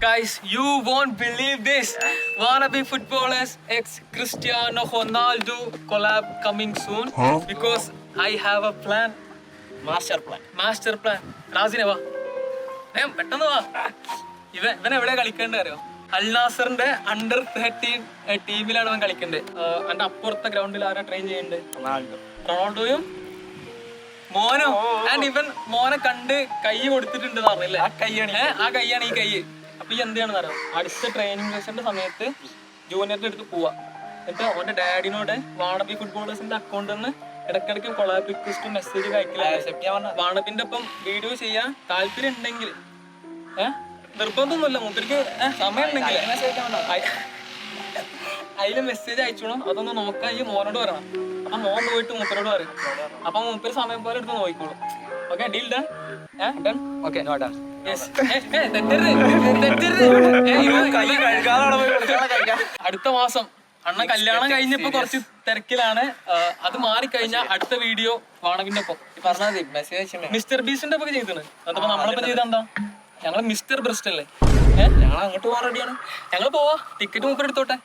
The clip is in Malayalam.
Guys, you won't believe this. Wannabe footballers ex Cristiano Ronaldo collab coming soon. Because I have a plan. Master plan. രാസിനെ വാ, പെട്ടെന്ന് വാ. ഇവൻ എവിടെ കളിക്കേണ്ടത് അറിയോ? അൽ നാസറിന്റെ under-13 ടീമിലാണ് അവൻ കളിക്കേണ്ടത്. അതിന്റെ അപ്പുറത്തെ ഗ്രൗണ്ടിൽ ആരാ ട്രെയിൻ ചെയ്യണ്ടേ? റൊണാൾഡോയും മോനും. ആൻഡ് ഇവൻ മോനെ കണ്ട് കൈ കൊടുത്തിട്ടുണ്ടെന്ന് പറഞ്ഞില്ലേ? ആ കൈയാണ് ഈ കൈ. അപ്പൊ ഈ എന്തെയാണെന്ന് അറിയാം, അടുത്ത ട്രെയിനിങ് സെഷന്റെ സമയത്ത് ജൂനിയറിന്റെ അടുത്ത് പോവാ. എന്നിട്ട് അവന്റെ ഡാഡിനോട് വാണബി ഫുട്ബോളേഴ്സിന്റെ അക്കൗണ്ടിൽ നിന്ന് ഇടക്കിടക്ക് കൊളാബ് റിക്വസ്റ്റ് മെസ്സേജ് അയക്കില്ല. വാണബിന്റെ ഒപ്പം വീഡിയോ ചെയ്യാൻ താല്പര്യം ഉണ്ടെങ്കിൽ, നിർബന്ധമൊന്നുമില്ല, മുത്തിരിക്ക് സമയം ഉണ്ടെങ്കിൽ അതില് മെസ്സേജ് അയച്ചോണം. അതൊന്ന് നോക്കാൻ ഈ മോനോട് പറയണം. അപ്പൊ മോൻ പോയിട്ട് മൂപ്പരോട് പറയും. അപ്പൊ മൂപ്പര് സമയം പോലെ എടുത്ത് നോക്കിക്കോളും. Okay, deal done? Done? Okay, no done. അടുത്ത മാസം അണ്ണ കല്യാണം കഴിഞ്ഞപ്പോ കുറച്ച് തിരക്കിലാണ്. അത് മാറിക്കഴിഞ്ഞാൽ അടുത്ത വീഡിയോ വാണവിന്റെ ഒപ്പം മിസ്റ്റർ ബീസിന്റെ ഒപ്പം ചെയ്തിട്ടുണ്ട്. അതപ്പോ നമ്മളിപ്പോ ചെയ്തെന്താ, ഞങ്ങള് മിസ്റ്റർ ബ്രസ്റ്റ് അല്ലേ? ഞങ്ങൾ അങ്ങോട്ട് പോകാൻ റെഡിയാണ്. ഞങ്ങൾ പോവാ, ടിക്കറ്റ് മൂപ്പർ എടുത്തോട്ടെ.